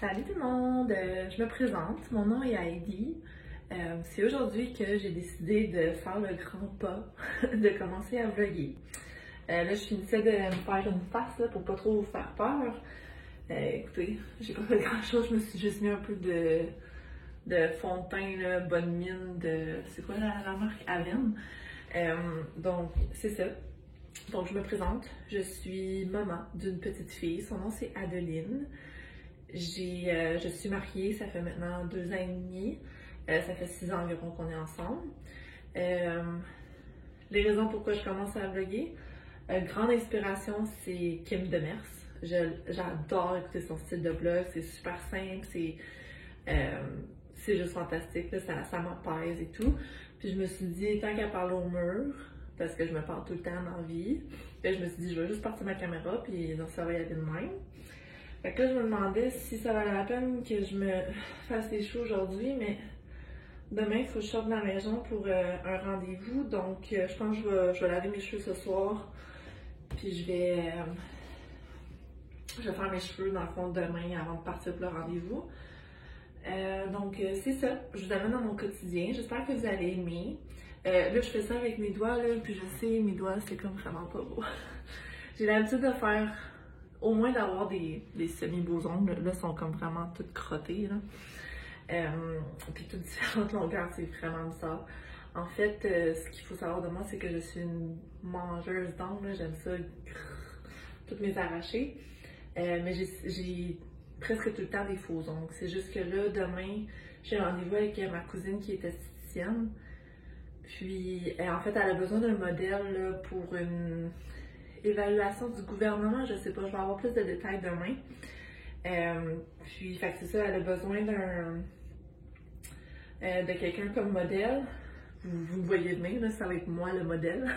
Salut tout le monde, je me présente, mon nom est Heidi. C'est aujourd'hui que j'ai décidé de faire le grand pas, de commencer à vlogger. Là, je finissais de me faire une face là, pour pas trop vous faire peur. Écoutez, j'ai pas fait grand chose, je me suis juste mis un peu de fond de teint, là, bonne mine de. C'est quoi la marque? Avène. Donc, c'est ça. Donc, je me présente, je suis maman d'une petite fille, son nom c'est Adeline. Je suis mariée, ça fait maintenant 2 ans et demi. Ça fait 6 ans environ qu'on est ensemble. Les raisons pourquoi je commence à vlogger, grande inspiration, c'est Kim Demers. J'adore écouter son style de vlog, c'est super simple, c'est juste fantastique, là, ça m'apaise et tout. Puis je me suis dit, tant qu'à parler au mur, parce que je me parle tout le temps dans la vie, puis je me suis dit, je vais juste partir ma caméra, puis donc ça va y aller de même. Fait que là, je me demandais si ça valait la peine que je me fasse les cheveux aujourd'hui, mais demain, il faut que je sorte de la maison pour un rendez-vous. Donc, je pense que je vais laver mes cheveux ce soir. Puis je vais faire mes cheveux dans le fond demain avant de partir pour le rendez-vous. Donc, c'est ça. Je vous amène dans mon quotidien. J'espère que vous allez aimer. Là, je fais ça avec mes doigts, là, puis je sais, mes doigts, c'est comme vraiment pas beau. J'ai l'habitude de faire, au moins d'avoir des semi-beaux ongles. Là, sont comme vraiment toutes crottées, là. Puis toutes différentes longueurs, c'est vraiment bizarre. En fait, ce qu'il faut savoir de moi, c'est que je suis une mangeuse d'ongles. J'aime ça, toutes mes arrachées. Mais j'ai presque tout le temps des faux ongles. C'est juste que là, demain, j'ai rendez-vous avec ma cousine qui est esthéticienne. Puis, en fait, elle a besoin d'un modèle là, pour une évaluation du gouvernement. Je sais pas, je vais avoir plus de détails demain. Puis, fait que c'est ça, elle a besoin de quelqu'un comme modèle. Vous me voyez venir, là, ça va être moi le modèle.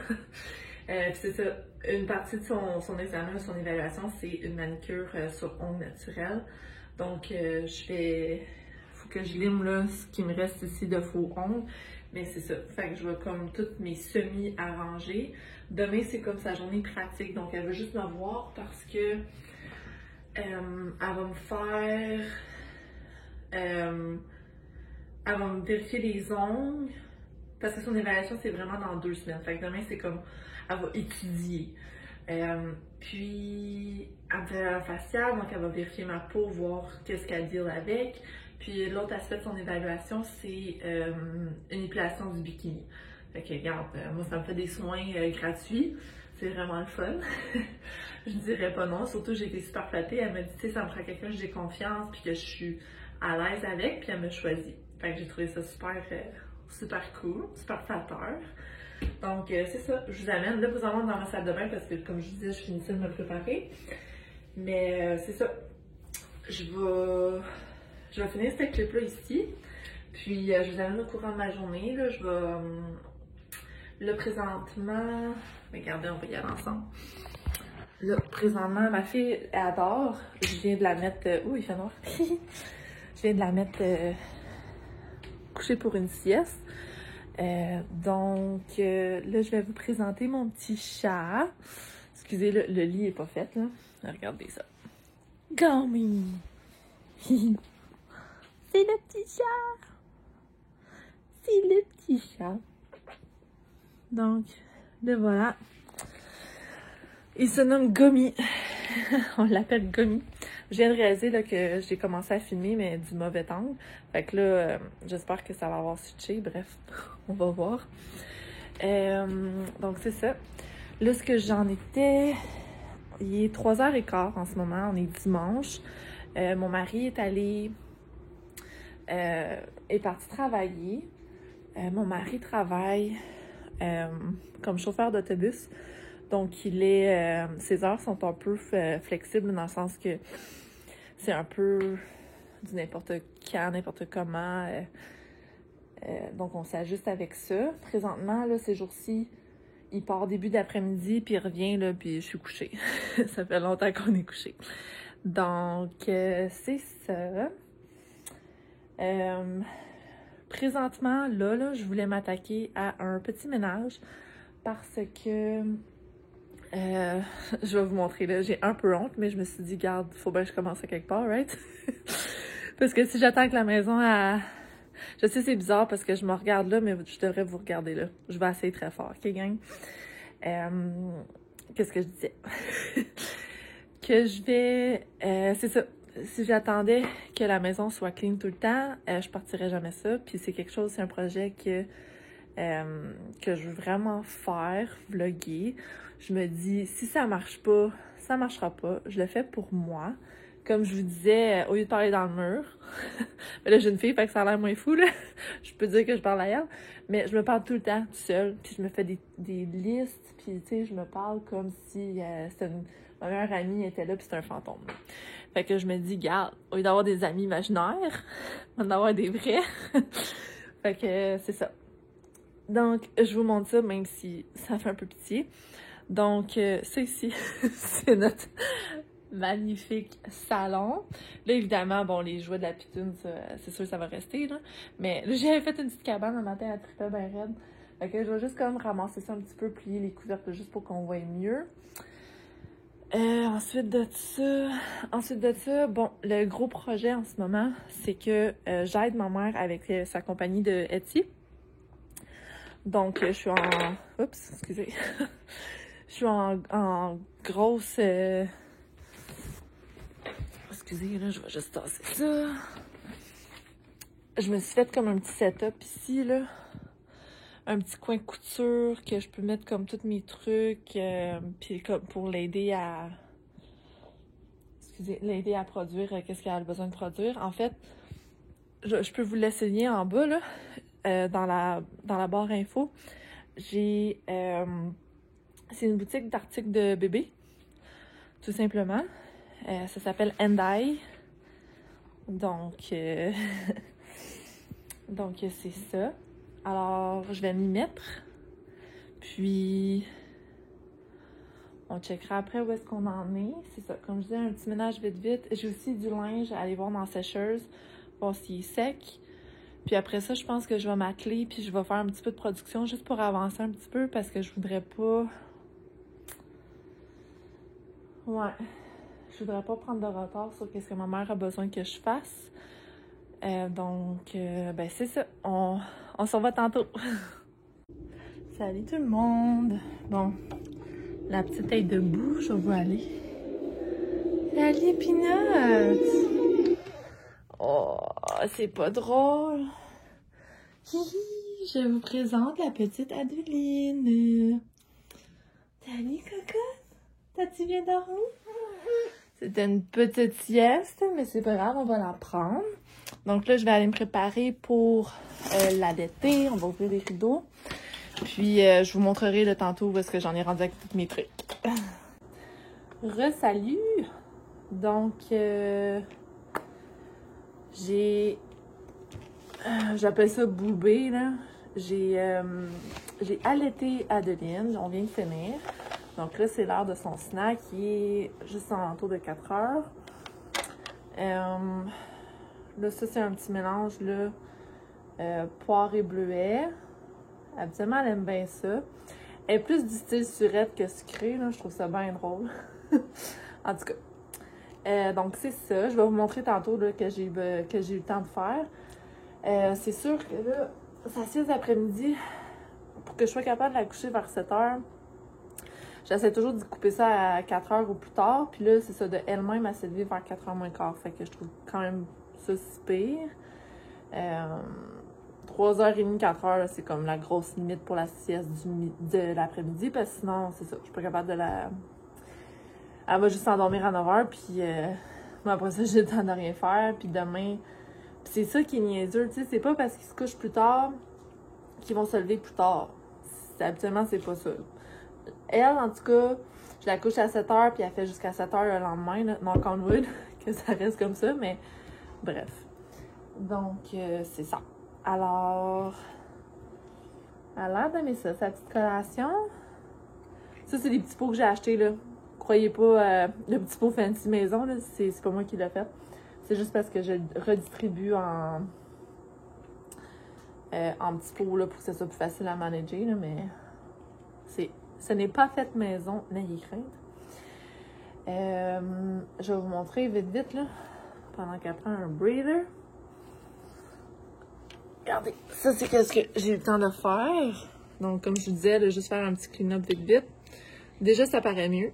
C'est ça, une partie de son examen, son évaluation, c'est une manicure sur ongles naturels. Donc, faut que je lime là, ce qui me reste ici de faux ongles. Mais c'est ça, fait que je vais comme toutes mes semis arranger. Demain, c'est comme sa journée pratique, donc elle veut juste me voir parce que elle va me faire... elle va me vérifier les ongles. Parce que son évaluation, c'est vraiment dans 2 semaines. Fait que demain, c'est comme, elle va étudier. Puis, elle me fait un facial, donc elle va vérifier ma peau, voir qu'est-ce qu'elle deal avec. Puis, l'autre aspect de son évaluation, c'est une épilation du bikini. Fait que, regarde, moi, ça me fait des soins gratuits. C'est vraiment le fun. Je dirais pas non. Surtout, j'ai été super flattée. Elle m'a dit, tu sais, ça me prend quelqu'un que j'ai confiance, puis que je suis à l'aise avec, puis elle m'a choisi. Fait que j'ai trouvé ça super cool, super flatteur. Donc, c'est ça, je vous amène. Là, vous amène dans ma salle de bain parce que, comme je disais, je finissais de me préparer. Mais c'est ça. Je vais finir ce clip-là ici. Puis, je vous amène au courant de ma journée. Là, là, présentement... Regardez, on va y aller ensemble. Là, présentement, ma fille, elle adore. Je viens de la mettre... il fait noir. Je viens de la mettre... coucher pour une sieste. Donc, là, je vais vous présenter mon petit chat. Excusez, le lit est pas fait, là. Regardez ça. Gummy! C'est le petit chat! C'est le petit chat. Donc, le voilà. Il se nomme Gummy. On l'appelle Gummy. Je viens de réaliser là, que j'ai commencé à filmer, mais du mauvais angle. Fait que là, j'espère que ça va avoir switché. Bref, on va voir. Donc, c'est ça. Là, ce que j'en étais... Il est 3h15 en ce moment. On est dimanche. Mon mari est est parti travailler. Mon mari travaille comme chauffeur d'autobus. Donc, ses heures sont un peu flexibles dans le sens que c'est un peu du n'importe quand, n'importe comment. Donc, on s'ajuste avec ça. Présentement, là, ces jours-ci, il part début d'après-midi, puis il revient, là, puis je suis couchée. Ça fait longtemps qu'on est couchés. Donc, c'est ça. Présentement, là, je voulais m'attaquer à un petit ménage parce que... je vais vous montrer, là, j'ai un peu honte, mais je me suis dit, garde, faut bien que je commence à quelque part, right? Parce que si j'attends que la maison a... Je sais c'est bizarre parce que je me regarde là, mais je devrais vous regarder là. Je vais essayer très fort, ok gang? Qu'est-ce que je disais? Que je vais... c'est ça. Si j'attendais que la maison soit clean tout le temps, je partirais jamais ça. Puis c'est quelque chose, c'est un projet que je veux vraiment faire, vlogger. Je me dis, si ça marche pas, ça marchera pas. Je le fais pour moi. Comme je vous disais, au lieu de parler dans le mur, mais là j'ai une fille, fait que ça a l'air moins fou, là. Je peux dire que je parle à elle, mais je me parle tout le temps, tout seul, puis je me fais des listes, puis tu sais, je me parle comme si ma meilleure amie était là, puis c'était un fantôme. Fait que je me dis, garde, au lieu d'avoir des amis imaginaires, on va en avoir des vrais. Fait que c'est ça. Donc, je vous montre ça, même si ça fait un peu pitié. Donc, ça ici, c'est notre magnifique salon. Là, évidemment, bon, les jouets de la pitoune, c'est sûr que ça va rester, là. Mais là, j'avais fait une petite cabane un matin à triper ben raide. Fait que je vais juste comme ramasser ça un petit peu, plier les couvertes juste pour qu'on voie mieux. Ensuite de ça, bon, le gros projet en ce moment, c'est que j'aide ma mère avec sa compagnie de Etsy. Donc, je suis en... Oups, excusez. Je suis en grosse... Excusez, là, je vais juste tasser ça. Je me suis fait comme un petit setup ici, là. Un petit coin couture que je peux mettre comme tous mes trucs. Puis comme pour l'aider à... Excusez, l'aider à produire qu'est-ce qu'elle a besoin de produire. En fait, je peux vous laisser le lien en bas, là. Dans la barre info, j'ai... c'est une boutique d'articles de bébé, tout simplement. Ça s'appelle Andai. Donc, donc c'est ça. Alors, je vais m'y mettre. Puis, on checkera après où est-ce qu'on en est. C'est ça, comme je disais, un petit ménage vite. J'ai aussi du linge à aller voir dans la sécheuse, voir s'il est sec. Puis après ça, je pense que je vais m'atteler puis je vais faire un petit peu de production juste pour avancer un petit peu parce que je voudrais pas... Ouais. Je voudrais pas prendre de retard sur qu'est-ce que ma mère a besoin que je fasse. Donc, ben c'est ça. On s'en va tantôt. Salut tout le monde. Bon, la petite est debout. Je vais aller. Salut Peanut. Oh, c'est pas drôle. Hihi, je vous présente la petite Adeline. Salut cocotte. T'as-tu bien dormi? C'était une petite sieste, mais c'est pas grave, on va la prendre. Donc là, je vais aller me préparer pour l'allaiter. On va ouvrir les rideaux. Puis, je vous montrerai le tantôt où est-ce que j'en ai rendu avec tous mes trucs. Re-salut! Donc, j'ai... j'appelle ça boubé, là. J'ai allaité Adeline. On vient de finir. Donc là, c'est l'heure de son snack qui est juste en entour de 4 heures. Là, ça, c'est un petit mélange, là, poire et bleuet. Habituellement, elle aime bien ça. Elle est plus du style surette que sucré, là. Je trouve ça bien drôle. En tout cas. Donc, c'est ça. Je vais vous montrer tantôt là, que j'ai eu le temps de faire. C'est sûr que là, ça sieste après-midi, pour que je sois capable de la coucher vers 7 heures. J'essaie toujours de couper ça à 4 heures ou plus tard. Puis là, c'est ça, de elle-même, elle s'est levée vers 4 heures moins quart. Fait que je trouve quand même ça si pire. 3h30, 4 heures, c'est comme la grosse limite pour la sieste de l'après-midi. Parce que sinon, c'est ça, je suis pas capable de la... Elle va juste s'endormir à 9 heures. Puis après ça, j'ai le temps de rien faire. Puis demain... Puis c'est ça qui est niaiseux, tu sais. C'est pas parce qu'ils se couchent plus tard qu'ils vont se lever plus tard. Habituellement, c'est pas ça. Elle, en tout cas, je la couche à 7 heures, puis elle fait jusqu'à 7 heures le lendemain, là, knock on wood, que ça reste comme ça, mais bref. Donc, c'est ça. Alors, elle a l'air d'aimer ça, sa petite collation. Ça, c'est des petits pots que j'ai achetés, là. Croyez pas, le petit pot fancy maison, là, c'est pas moi qui l'ai fait. C'est juste parce que je le redistribue en petits pots, là, pour que ça soit plus facile à manager, là, mais ce n'est pas fait maison, n'ayez crainte. Je vais vous montrer vite, là. pendant qu'elle prend un breather. Regardez, ça c'est ce que j'ai eu le temps de faire. Donc, comme je vous disais, de juste faire un petit clean-up vite. Déjà, ça paraît mieux.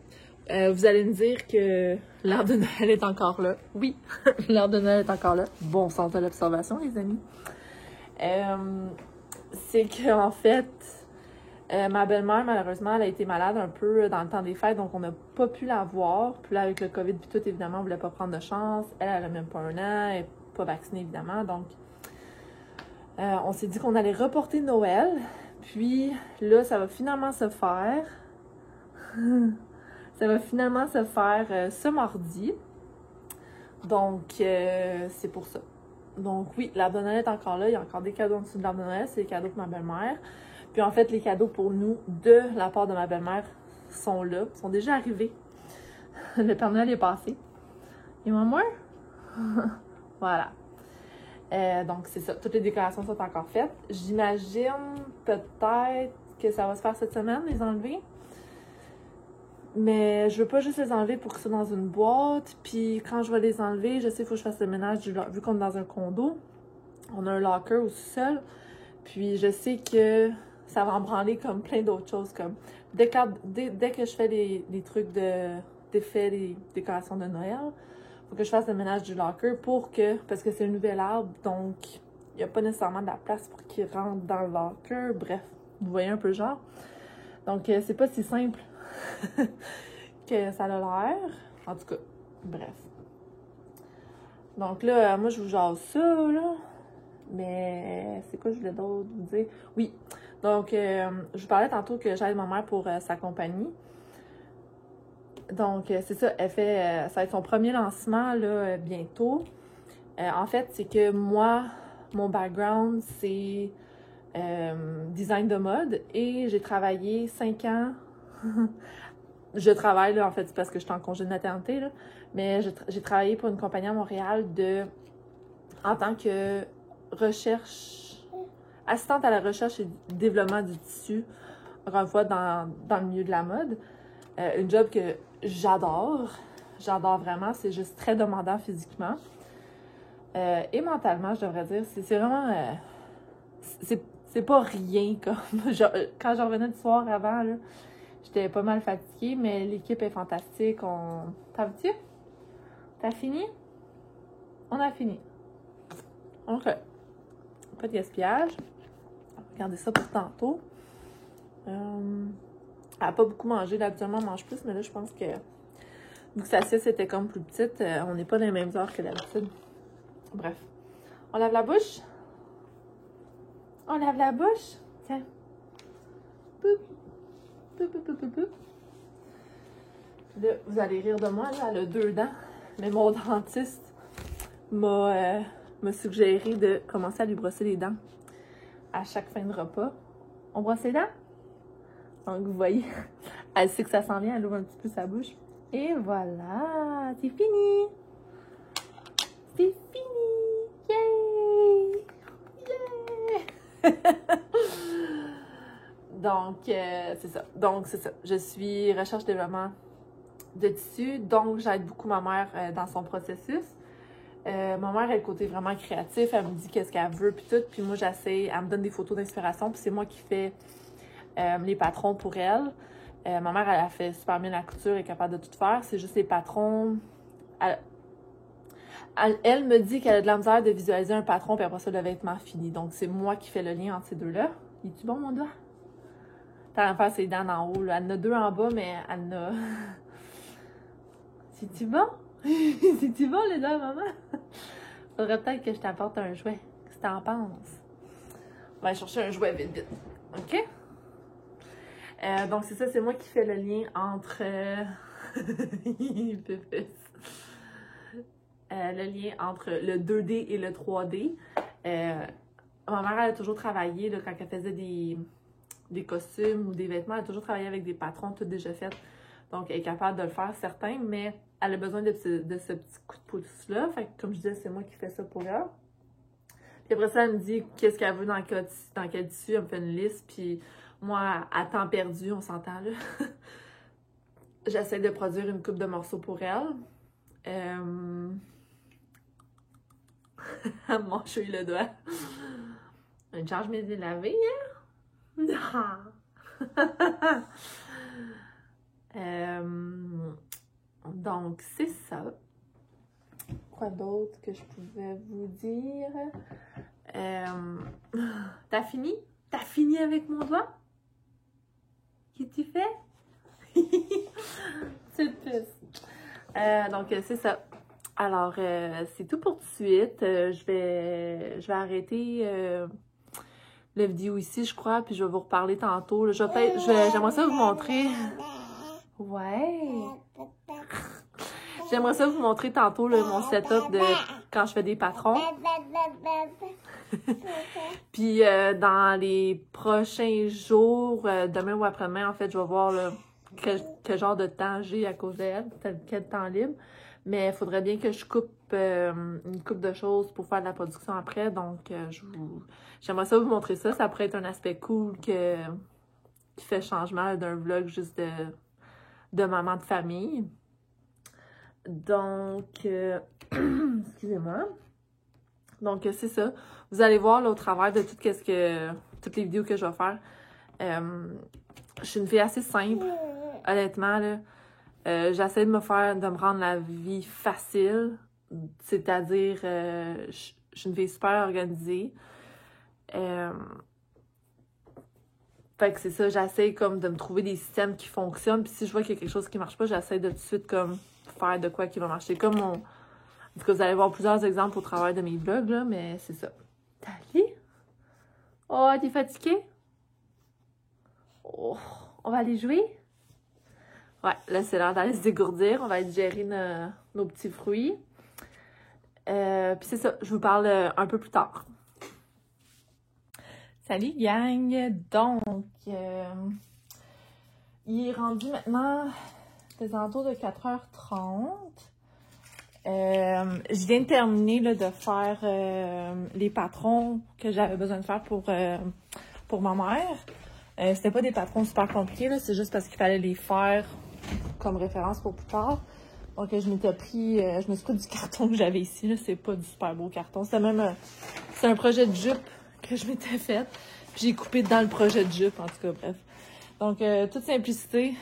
Vous allez me dire que l'arbre de Noël est encore là. Oui, l'arbre de Noël est encore là. Bon sens de l'observation, les amis. C'est qu'en fait, ma belle-mère, malheureusement, elle a été malade un peu dans le temps des fêtes, donc on n'a pas pu la voir. Puis là, avec le COVID puis tout, évidemment, on voulait pas prendre de chance. Elle a même pas 1 an, elle n'est pas vaccinée, évidemment. Donc, on s'est dit qu'on allait reporter Noël. Puis là, ça va finalement se faire. Ça va finalement se faire ce mardi. Donc, c'est pour ça. Donc oui, l'arbre de Noël est encore là. Il y a encore des cadeaux en dessous de l'arbre de Noël. C'est les cadeaux pour ma belle-mère. Puis en fait, les cadeaux pour nous de la part de ma belle-mère sont là. Sont déjà arrivés. Le Père Noël est passé. Et maman? Voilà. Donc c'est ça. Toutes les décorations sont encore faites. J'imagine peut-être que ça va se faire cette semaine, les enlever. Mais je veux pas juste les enlever pour qu'ils soient dans une boîte. Puis quand je vais les enlever, je sais qu'il faut que je fasse le ménage vu qu'on est dans un condo. On a un locker au sous-sol. Puis je sais que ça va en branler comme plein d'autres choses. Comme dès que je fais des trucs d'effets, des décorations de Noël, il faut que je fasse le ménage du locker parce que c'est un nouvel arbre, donc il n'y a pas nécessairement de la place pour qu'il rentre dans le locker. Bref, vous voyez un peu le genre. Donc c'est pas si simple que ça a l'air. En tout cas, bref. Donc là, moi, je vous jase ça, là. Mais c'est quoi je voulais d'autre vous dire? Oui. Donc, je vous parlais tantôt que j'aide ma mère pour sa compagnie. Donc, c'est ça. Elle fait... ça va être son premier lancement, là, bientôt. En fait, c'est que moi, mon background, c'est design de mode. Et j'ai travaillé 5 ans... Je travaille, là, en fait, c'est parce que je suis en congé de maternité, là. Mais j'ai travaillé pour une compagnie à Montréal en tant que assistante à la recherche et développement du tissu, encore une fois, dans le milieu de la mode. Une job que j'adore. J'adore vraiment. C'est juste très demandant physiquement. Et mentalement, je devrais dire. C'est vraiment... c'est pas rien, comme... quand je revenais du soir avant, là, j'étais pas mal fatiguée, mais l'équipe est fantastique. T'as vu? T'as fini? On a fini. OK. Pas de gaspillage. Regardez ça pour tantôt. Elle n'a pas beaucoup mangé. Là, habituellement, elle mange plus, mais là, je pense que vu que sa sieste était comme plus petite, on n'est pas dans les mêmes heures que d'habitude. Bref. On lave la bouche? On lave la bouche? Tiens. Poup. Poup, poup, poup, poup, poup. Là, vous allez rire de moi, là, elle a 2 dents. Mais mon dentiste m'a suggéré de commencer à lui brosser les dents à chaque fin de repas. On brosse les dents? Donc, vous voyez, elle sait que ça s'en vient, elle ouvre un petit peu sa bouche. Et voilà, c'est fini! C'est fini! Yay! Yay! Donc, c'est ça. Donc, c'est ça. Je suis recherche-développement de tissu, donc j'aide beaucoup ma mère dans son processus. Ma mère a le côté vraiment créatif, elle me dit qu'est-ce qu'elle veut, puis tout, puis moi j'essaie, elle me donne des photos d'inspiration, puis c'est moi qui fais les patrons pour elle. Ma mère, elle a fait super bien la couture, elle est capable de tout faire, c'est juste les patrons. Elle me dit qu'elle a de la misère de visualiser un patron, puis après ça, le vêtement fini. Donc c'est moi qui fais le lien entre ces deux-là. Es-tu bon, mon doigt? T'as à faire ses dents en haut, là. Elle en a 2 en bas, mais elle en a... C'est-tu bon? C'est-tu bon, les doigts, maman? Faudrait peut-être que je t'apporte un jouet. Qu'est-ce que t'en penses? On va aller chercher un jouet vite, vite. OK? Donc, c'est ça, c'est moi qui fais le lien entre... le lien entre le 2D et le 3D. Ma mère, elle a toujours travaillé, là, quand elle faisait des costumes ou des vêtements, elle a toujours travaillé avec des patrons tout déjà faits. Donc, elle est capable de le faire, certains, mais elle a besoin de ce petit coup de pouce-là. Fait que, comme je disais, c'est moi qui fais ça pour elle. Puis après ça, elle me dit qu'est-ce qu'elle veut dans quel tissu. Elle me fait une liste. Puis moi, à temps perdu, on s'entend là. J'essaie de produire une coupe de morceaux pour elle. à me mâcher le doigt. Un genre, je me l'ai lavé, hein? Non! Donc, c'est ça. Quoi d'autre que je pouvais vous dire? T'as fini? T'as fini avec mon doigt? Qu'est-ce que tu fais? Petite puce. Donc, c'est ça. Alors, c'est tout pour tout de suite. Je vais arrêter la vidéo ici, je crois, puis je vais vous reparler tantôt. Là. J'aimerais ça vous montrer. Ouais. J'aimerais ça vous montrer tantôt là, mon setup de quand je fais des patrons. Puis dans les prochains jours, demain ou après-demain, en fait, je vais voir là, quel genre de temps j'ai à cause d'elle, quel temps libre. Mais il faudrait bien que je coupe une coupe de choses pour faire de la production après. Donc, j'aimerais ça vous montrer ça. Ça pourrait être un aspect cool qui fait changement d'un vlog juste de maman de famille. Donc, excusez-moi. Donc, c'est ça. Vous allez voir là, au travers de toutes les vidéos que je vais faire. Je suis une fille assez simple, honnêtement. Là. J'essaie de me rendre la vie facile. C'est-à-dire, je suis une fille super organisée. Fait que c'est ça, j'essaie comme de me trouver des systèmes qui fonctionnent. Puis si je vois qu'il y a quelque chose qui marche pas, j'essaie de tout de suite comme faire de quoi qui va marcher. Comme mon... En tout cas, vous allez voir plusieurs exemples au travers de mes vlogs, là, mais c'est ça. T'as allé? Oh, t'es fatiguée? Oh, on va aller jouer? Ouais, là, c'est l'heure d'aller se dégourdir. On va aller digérer nos petits fruits. Puis c'est ça, je vous parle un peu plus tard. Salut gang! Donc, il est rendu maintenant des alentours de 4h30. Je viens de terminer là, de faire les patrons que j'avais besoin de faire pour ma mère. C'était pas des patrons super compliqués, c'est juste parce qu'il fallait les faire comme référence pour plus tard. Donc, je me suis pris du carton que j'avais ici. Là. C'est pas du super beau carton. C'est un projet de jupe que je m'étais faite. Puis j'ai coupé dans le projet de jupe, en tout cas, bref. Donc, toute simplicité.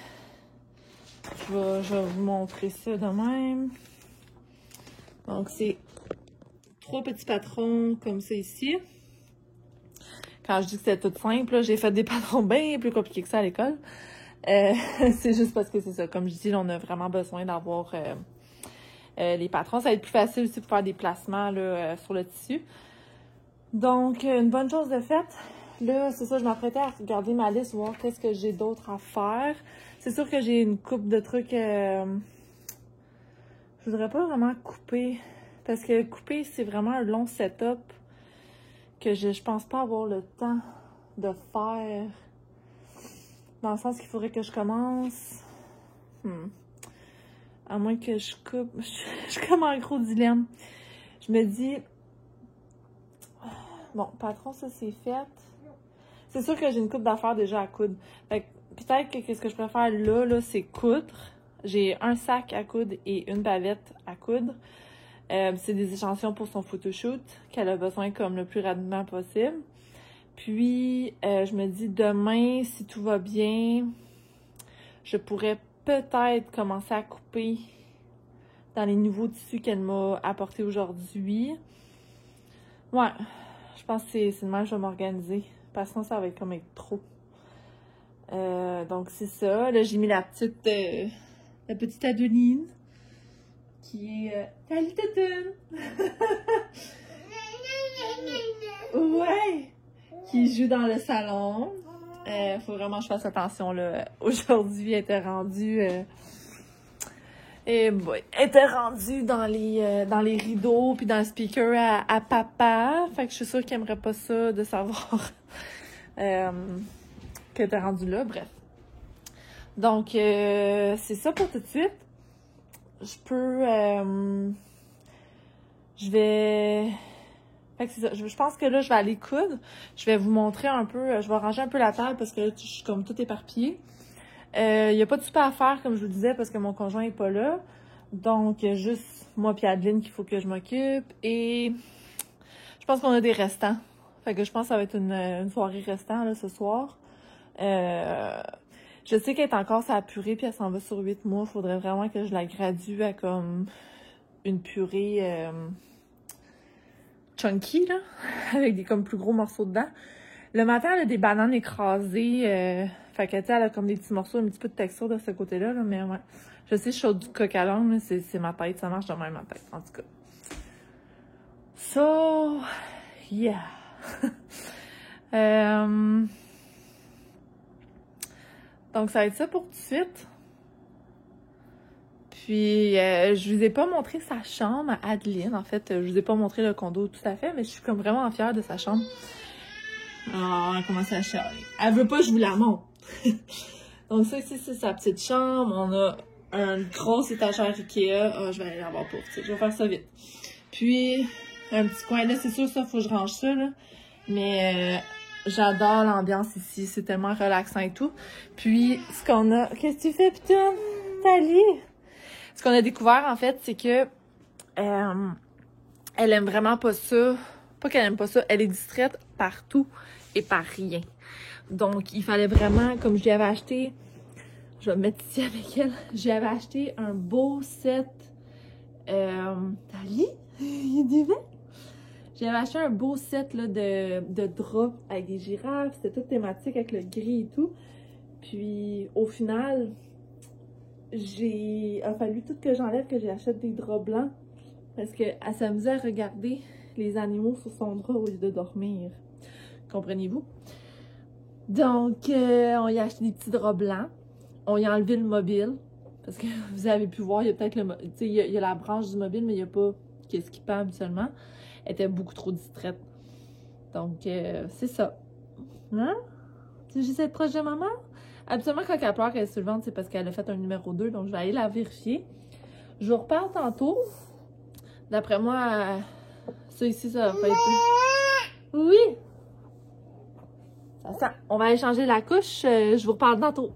Je vais vous montrer ça de même. Donc, c'est 3 petits patrons comme ça ici. Quand je dis que c'était tout simple, j'ai fait des patrons bien plus compliqués que ça à l'école. C'est juste parce que c'est ça. Comme je dis, on a vraiment besoin d'avoir les patrons. Ça va être plus facile aussi pour faire des placements là, sur le tissu. Donc, une bonne chose de faite. Là, c'est ça, je m'apprêtais à regarder ma liste, voir qu'est-ce que j'ai d'autre à faire. C'est sûr que j'ai une coupe de trucs... je voudrais pas vraiment couper. Parce que couper, c'est vraiment un long setup que je pense pas avoir le temps de faire. Dans le sens qu'il faudrait que je commence. À moins que je coupe. Je suis comme un gros dilemme. Je me dis. Bon, patron, ça c'est fait. C'est sûr que j'ai une coupe d'affaires déjà à coudre. Fait que peut-être que ce que je préfère là, c'est coudre. J'ai un sac à coudre et une bavette à coudre. C'est des échantillons pour son photoshoot qu'elle a besoin comme le plus rapidement possible. Puis, je me dis demain, si tout va bien, je pourrais peut-être commencer à couper dans les nouveaux tissus qu'elle m'a apportés aujourd'hui. Ouais, je pense que c'est le même que je vais m'organiser. Parce que sinon, ça va être comme être trop. Donc, c'est ça. Là, j'ai mis la petite Adeline qui est... Salut, Toutoune! Ouais! Qui joue dans le salon. Faut vraiment que je fasse attention, là. Aujourd'hui, elle était rendue... elle était rendue dans les rideaux puis dans le speaker à papa. Fait que je suis sûre qu'elle aimerait pas ça de savoir que t'es rendue là. Bref. Donc, c'est ça pour tout de suite. Je vais... Fait que c'est ça. Je pense que là, je vais aller coudre. Je vais vous montrer un peu... Je vais ranger un peu la table parce que là, je suis comme tout éparpillée. Il n'y a pas de super à faire, comme je vous disais, parce que mon conjoint n'est pas là. Donc, juste moi et Adeline qu'il faut que je m'occupe. Et pense qu'on a des restants. Fait que je pense que ça va être une soirée restant là, ce soir. Je sais qu'elle est encore sa purée puis elle s'en va sur 8 mois. Faudrait vraiment que je la gradue à comme une purée chunky, là, avec des comme plus gros morceaux dedans. Le matin, elle a des bananes écrasées. Fait que, tu sais, elle a comme des petits morceaux, un petit peu de texture de ce côté-là, là, mais ouais. Je sais, je suis du coq à l'âne, mais c'est ma tête. Ça marche de même, ma tête, en tout cas. So, yeah. Donc, ça va être ça pour tout de suite. Puis, je vous ai pas montré sa chambre à Adeline. En fait, je vous ai pas montré le condo tout à fait, mais je suis comme vraiment fière de sa chambre. Oh, elle commence à chialer. Elle veut pas que je vous la montre. Donc, ça ici, c'est sa petite chambre. On a un gros étagère Ikea. Oh, je vais aller l'avoir pour, tu sais. Je vais faire ça vite. Puis, un petit coin là, c'est sûr, ça, faut que je range ça, là. Mais, j'adore l'ambiance ici. C'est tellement relaxant et tout. Puis, ce qu'on a... Qu'est-ce que tu fais, putain? Tali? Ce qu'on a découvert, en fait, c'est que elle aime vraiment pas ça. Pas qu'elle aime pas ça, elle est distraite partout et par rien. Donc, il fallait vraiment, comme je lui avais acheté, je vais me mettre ici avec elle, je lui avais acheté un beau set. Tali? Il est vivant? J'avais acheté un beau set là, de draps avec des girafes. C'était tout thématique avec le gris et tout. Puis, au final... il a fallu tout que j'enlève, que j'achète des draps blancs parce qu'elle s'amusait à regarder les animaux sur son drap au lieu de dormir. Comprenez-vous? Donc, on y a acheté des petits draps blancs. On y a enlevé le mobile parce que vous avez pu voir, il y a peut-être le... Tu sais, il y a la branche du mobile, mais il n'y a pas qu'est-ce qui pend habituellement. Elle était beaucoup trop distraite. Donc, c'est ça. Hein? Tu sais, j'essaie de proche de maman? Habituellement, quand elle pleure, elle est sur le ventre, c'est parce qu'elle a fait un numéro 2, donc je vais aller la vérifier. Je vous reparle tantôt. D'après moi, ça ici, ça va pas être... Oui! Ça sent. On va aller changer la couche. Je vous reparle tantôt.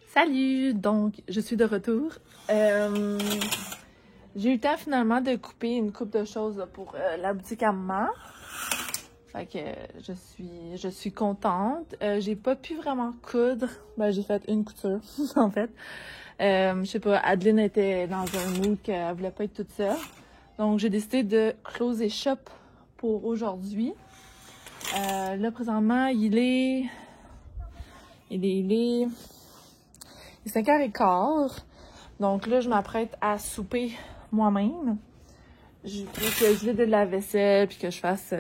Salut! Donc, je suis de retour. J'ai eu le temps finalement de couper une coupe de choses là, pour la boutique à maman. Fait que je suis contente. J'ai pas pu vraiment coudre. Ben, j'ai fait une couture, en fait. Je sais pas, Adeline était dans un mood qu'elle voulait pas être toute seule. Donc, j'ai décidé de closer shop pour aujourd'hui. Là, présentement, il est 5h15. Donc là, je m'apprête à souper moi-même. Je voudrais que je vide de la vaisselle puis que je fasse...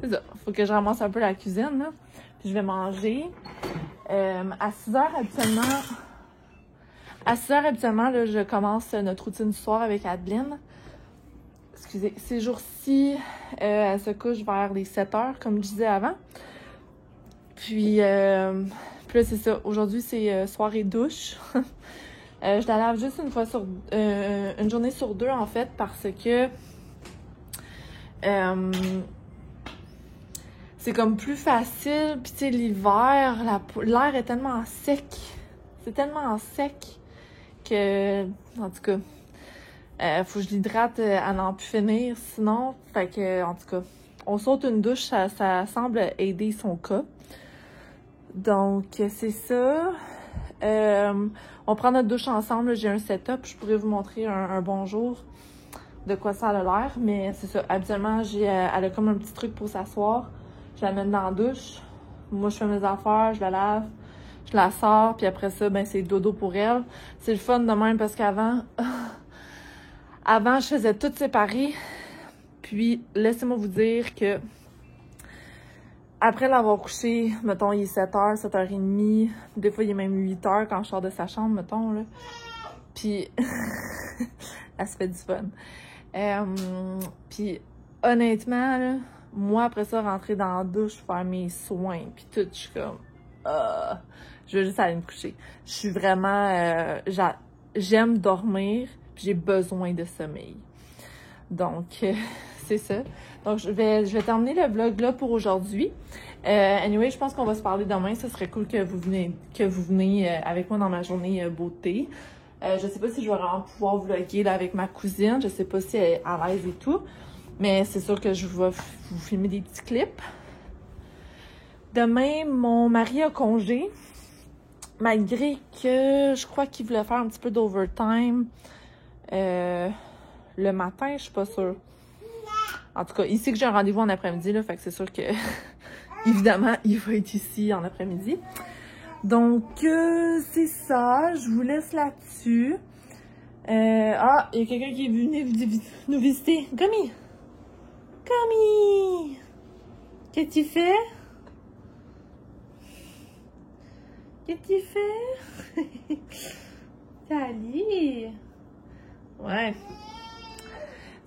C'est ça. Faut que je ramasse un peu la cuisine, là. Puis je vais manger. À 6h, habituellement, là, je commence notre routine du soir avec Adeline. Excusez. Ces jours-ci, elle se couche vers les 7h, comme je disais avant. Puis là, c'est ça. Aujourd'hui, c'est soirée douche. Je la lave juste une journée sur 2, en fait, parce que c'est comme plus facile. Puis tu sais, l'hiver, l'air est tellement sec. C'est tellement sec que, en tout cas, faut que je l'hydrate à n'en plus finir. Sinon, fait que, en tout cas, on saute une douche, ça semble aider son cas. Donc, c'est ça. On prend notre douche ensemble. J'ai un setup. Je pourrais vous montrer un bonjour de quoi ça a l'air. Mais c'est ça. Habituellement, elle a comme un petit truc pour s'asseoir. Je la mets dans la douche. Moi, je fais mes affaires. Je la lave. Je la sors. Puis après ça, ben c'est dodo pour elle. C'est le fun de même parce qu'avant... Avant, je faisais tout séparer. Puis, laissez-moi vous dire que... Après l'avoir couché, mettons, il est 7h, 7h30. Des fois, il est même 8h quand je sors de sa chambre, mettons, là. Puis, elle se fait du fun. Puis, honnêtement, là, moi, après ça, rentrer dans la douche, faire mes soins, puis tout, je suis comme... je veux juste aller me coucher. Je suis vraiment... j'aime dormir, puis j'ai besoin de sommeil. Donc... c'est ça. Donc, je vais terminer le vlog là pour aujourd'hui. Anyway, je pense qu'on va se parler demain. Ce serait cool que vous venez avec moi dans ma journée beauté. Je sais pas si je vais vraiment pouvoir vlogger là, avec ma cousine. Je sais pas si elle est à l'aise et tout. Mais c'est sûr que je vais vous filmer des petits clips. Demain, mon mari a congé. Malgré que je crois qu'il voulait faire un petit peu d'overtime le matin, je suis pas sûre. En tout cas, il sait que j'ai un rendez-vous en après-midi, là, fait que c'est sûr que, évidemment, il va être ici en après-midi. Donc, c'est ça. Je vous laisse là-dessus. Ah, il y a quelqu'un qui est venu nous visiter. Gummy! Gummy! Qu'est-ce que tu fais? Qu'est-ce que tu fais? Salut! Ouais.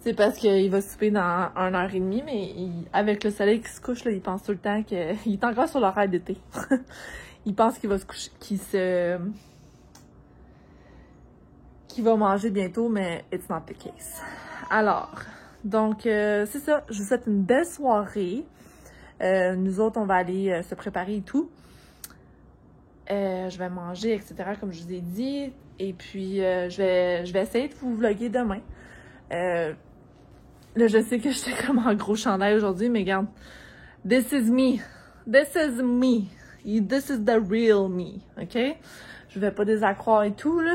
C'est parce qu'il va souper dans 1h30, mais avec le soleil qui se couche, là, il pense tout le temps qu'il est encore sur l'horaire d'été. Il pense qu'il va se coucher, qu'il va manger bientôt, mais it's not the case. Alors, donc, c'est ça. Je vous souhaite une belle soirée. Nous autres, on va aller se préparer et tout. Je vais manger, etc., comme je vous ai dit. Et puis, je vais essayer de vous vlogger demain. Là, je sais que j'étais comme en gros chandail aujourd'hui, mais regarde. This is me. This is me. This is the real me. OK? Je vais pas désaccroire et tout, là.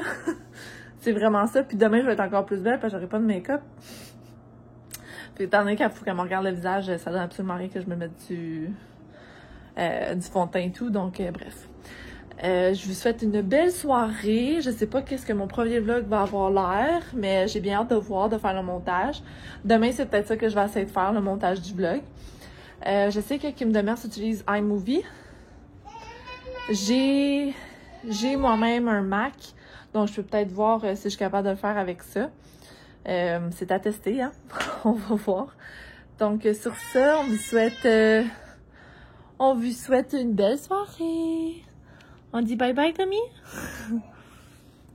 C'est vraiment ça. Puis demain, je vais être encore plus belle parce que j'aurai pas de make-up. Puis étant donné qu'il faut qu'elle me regarde le visage, ça donne absolument rien que je me mette du fond de teint et tout. Donc, bref. Je vous souhaite une belle soirée. Je sais pas qu'est-ce que mon premier vlog va avoir l'air, mais j'ai bien hâte de voir, de faire le montage. Demain, c'est peut-être ça que je vais essayer de faire, le montage du vlog. Je sais que Kim Demers utilise iMovie. J'ai moi-même un Mac, donc je peux peut-être voir si je suis capable de le faire avec ça. C'est à tester, hein? On va voir. Donc, sur ça, on vous souhaite une belle soirée. On dit bye bye, Tommy?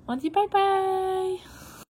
On dit bye bye.